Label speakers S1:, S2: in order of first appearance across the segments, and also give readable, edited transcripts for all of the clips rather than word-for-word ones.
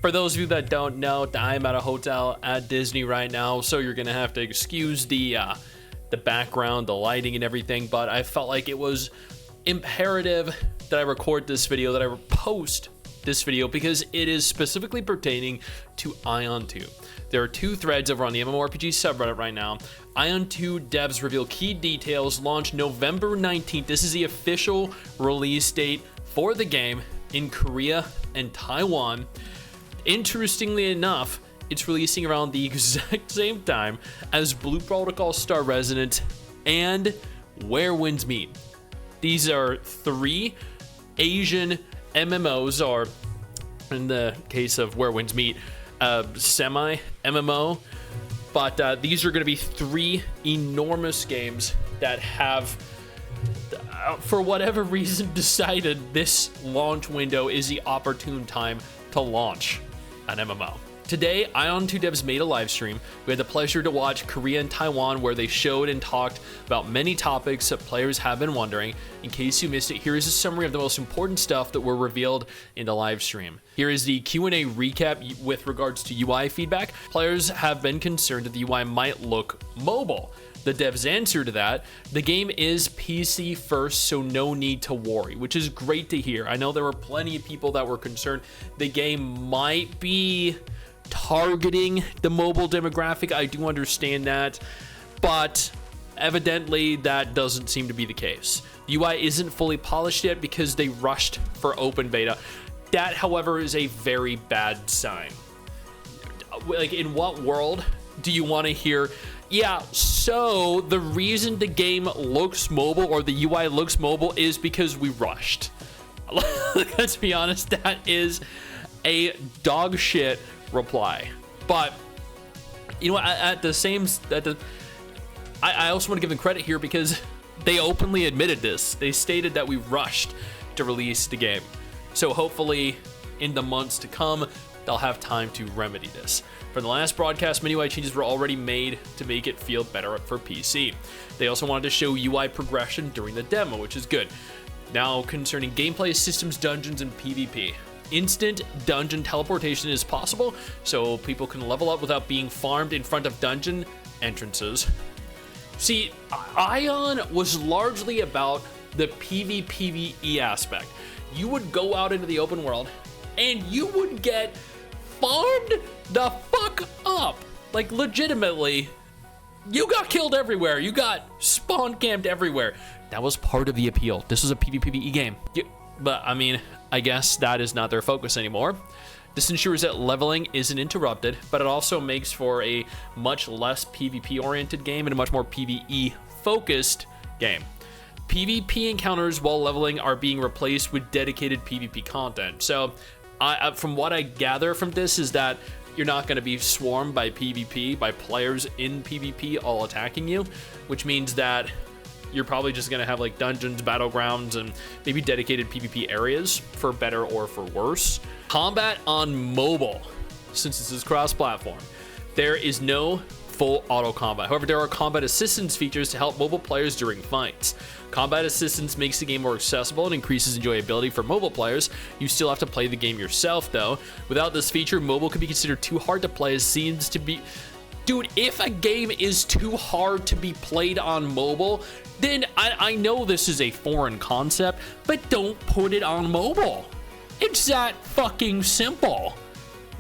S1: For those of you that don't know, I'm at a hotel at Disney right now, so you're gonna have to excuse the background, the lighting and everything, but I felt like it was imperative that I record this video, that I post this video, because it is specifically pertaining to Aion 2. There are 2 threads over on the MMORPG subreddit right now. Aion 2 devs reveal key details, launch November 19th. This is the official release date for the game in Korea and Taiwan. Interestingly enough, it's releasing around the exact same time as Blue Protocol Star Resident and Where Winds Meet. These are 3 Asian MMOs, or in the case of Where Winds Meet, semi-MMO. But these are going to be 3 enormous games that have, for whatever reason, decided this launch window is the opportune time to launch an MMO. Today, Aion 2 devs made a live stream. We had the pleasure to watch Korea and Taiwan, where they showed and talked about many topics that players have been wondering. In case you missed it, here is a summary of the most important stuff that were revealed in the live stream. Here is the Q&A recap with regards to UI feedback. Players have been concerned that the UI might look mobile. The devs answer to that: the game is PC first, so no need to worry, which is great to hear. I know there were plenty of people that were concerned the game might be targeting the mobile demographic. I do understand that, but evidently that doesn't seem to be the case. The UI isn't fully polished yet because they rushed for open beta. That, however, is a very bad sign. Like, in what world do you want to hear, yeah, so the reason the game looks mobile, or the UI looks mobile, is because we rushed? Let's be honest, that is a dog shit reply. But you know, I also want to give them credit here, because they openly admitted this. They stated that we rushed to release the game, so hopefully in the months to come they'll have time to remedy this. For the last broadcast, many UI changes were already made to make it feel better for PC. They also wanted to show UI progression during the demo, which is good. Now, concerning gameplay, systems, dungeons, and PvP. Instant dungeon teleportation is possible, so people can level up without being farmed in front of dungeon entrances. See, Aion was largely about the PvPvE aspect. You would go out into the open world, and you would get farmed the fuck up. Like, legitimately, you got killed everywhere. You got spawn camped everywhere. That was part of the appeal. This was a PvPvE game. But, I mean, I guess that is not their focus anymore. This ensures that leveling isn't interrupted, but it also makes for a much less PvP-oriented game and a much more PvE-focused game. PvP encounters while leveling are being replaced with dedicated PvP content. So, from what I gather from this is that you're not going to be swarmed by PvP, by players in PvP all attacking you, which means that you're probably just going to have like dungeons, battlegrounds, and maybe dedicated PvP areas, for better or for worse. Combat on mobile, since this is cross-platform, there is no full auto combat. However, there are combat assistance features to help mobile players during fights. Combat assistance makes the game more accessible and increases enjoyability for mobile players. You still have to play the game yourself, though. Without this feature, mobile could be considered too hard to play, as seems to be... Dude, if a game is too hard to be played on mobile, then I know this is a foreign concept, but don't put it on mobile. It's that fucking simple.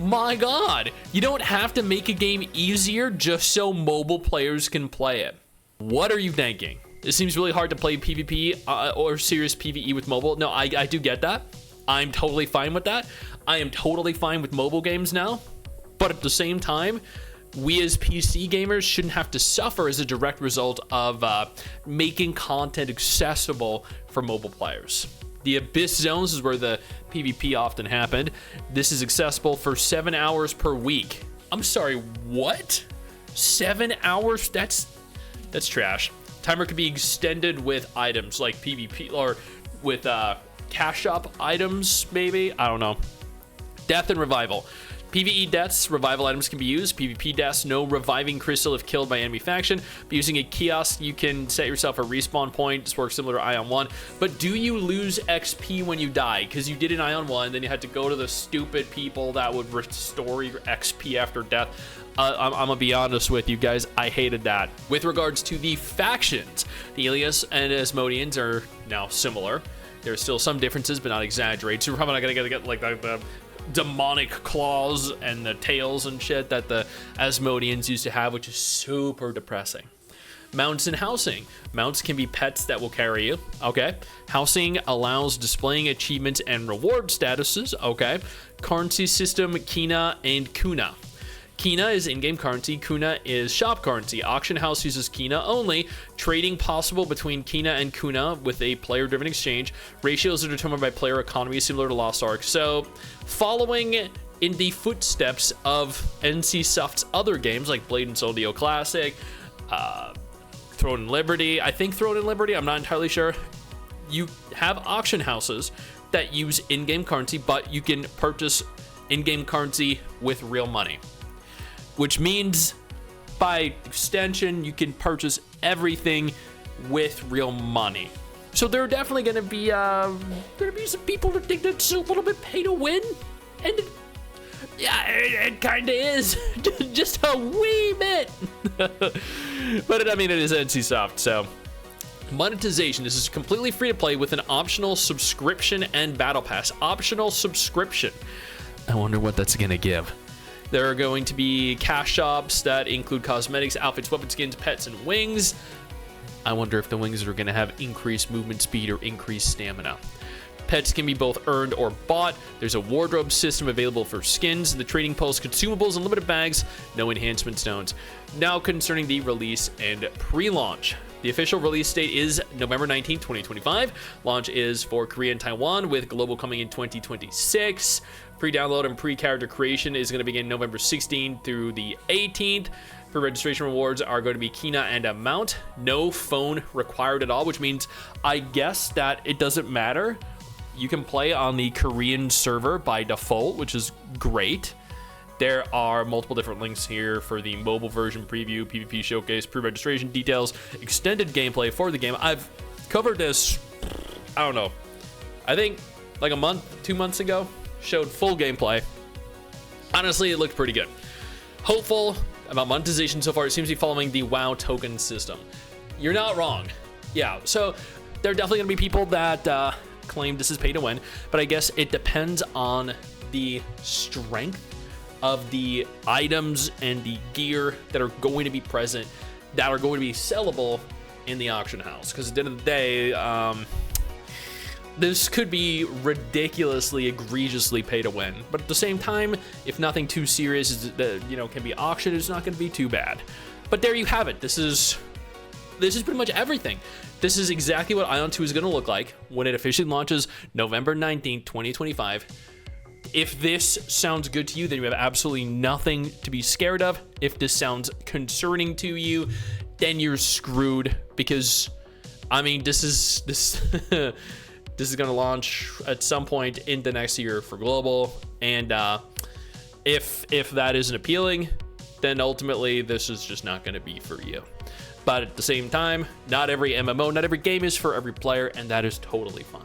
S1: My God, you don't have to make a game easier just so mobile players can play it. What are you thinking? It seems really hard to play PvP or serious PvE with mobile. No, I do get that. I'm totally fine with that. I am totally fine with mobile games now. But at the same time, we as PC gamers shouldn't have to suffer as a direct result of making content accessible for mobile players. The Abyss Zones is where the PvP often happened. This is accessible for 7 hours per week. I'm sorry, what? 7 hours? That's trash. Timer could be extended with items like PvP, or with cash up items, maybe? I don't know. Death and Revival. PvE deaths, revival items can be used. PvP deaths, no reviving crystal if killed by enemy faction. But using a kiosk, you can set yourself a respawn point. This works similar to Aion 1. But do you lose XP when you die? Because you did in Aion 1, then you had to go to the stupid people that would restore your XP after death. I'm gonna be honest with you guys, I hated that. With regards to the factions, the Ilias and Asmodeans are now similar. There's still some differences, but not exaggerated. So we're probably not gonna get like the demonic claws and the tails and shit that the Asmodeans used to have, which is super depressing. Mounts and housing. Mounts can be pets that will carry you. Okay. Housing allows displaying achievements and reward statuses. Okay. Currency system, Kina and Kuna. Kina is in-game currency. Kuna is shop currency. Auction house uses Kina only. Trading possible between Kina and Kuna with a player-driven exchange. Ratios are determined by player economy, similar to Lost Ark. So, following in the footsteps of NCSoft's other games like Blade and Soul Neo Classic, Throne and Liberty. I think Throne and Liberty. I'm not entirely sure. You have auction houses that use in-game currency, but you can purchase in-game currency with real money. Which means, by extension, you can purchase everything with real money. So there are definitely going to be some people that think that's a little bit pay to win, and it kind of is, just a wee bit. But I mean, it is NCSoft, so. Monetization. This is completely free to play with an optional subscription and battle pass. Optional subscription. I wonder what that's going to give. There are going to be cash shops that include cosmetics, outfits, weapon skins, pets, and wings. I wonder if the wings are going to have increased movement speed or increased stamina. Pets can be both earned or bought. There's a wardrobe system available for skins, the trading post, consumables, and limited bags. No enhancement stones. Now concerning the release and pre-launch. The official release date is November 19, 2025. Launch is for Korea and Taiwan, with global coming in 2026. Pre-download and pre-character creation is going to begin November 16th through the 18th. For registration rewards are going to be Kina and a mount. No phone required at all, which means I guess that it doesn't matter. You can play on the Korean server by default, which is great. There are multiple different links here for the mobile version preview, PvP showcase, pre-registration details, extended gameplay for the game. I've covered this, I don't know, I think like a month, 2 months ago, showed full gameplay. Honestly, it looked pretty good. Hopeful about monetization so far. It seems to be following the WoW token system. You're not wrong. Yeah, so there are definitely going to be people that claim this is pay to win, but I guess it depends on the strength of the items and the gear that are going to be present, that are going to be sellable in the auction house. Because at the end of the day, this could be ridiculously, egregiously pay to win. But at the same time, if nothing too serious is can be auctioned, it's not going to be too bad. But there you have it. This is pretty much everything. This is exactly what Aion 2 is going to look like when it officially launches November 19th, 2025. If this sounds good to you, then you have absolutely nothing to be scared of. If this sounds concerning to you, then you're screwed, because I mean, this is this is going to launch at some point in the next year for global, and if that isn't appealing, then ultimately this is just not going to be for you. But at the same time, not every MMO, not every game is for every player, and that is totally fine.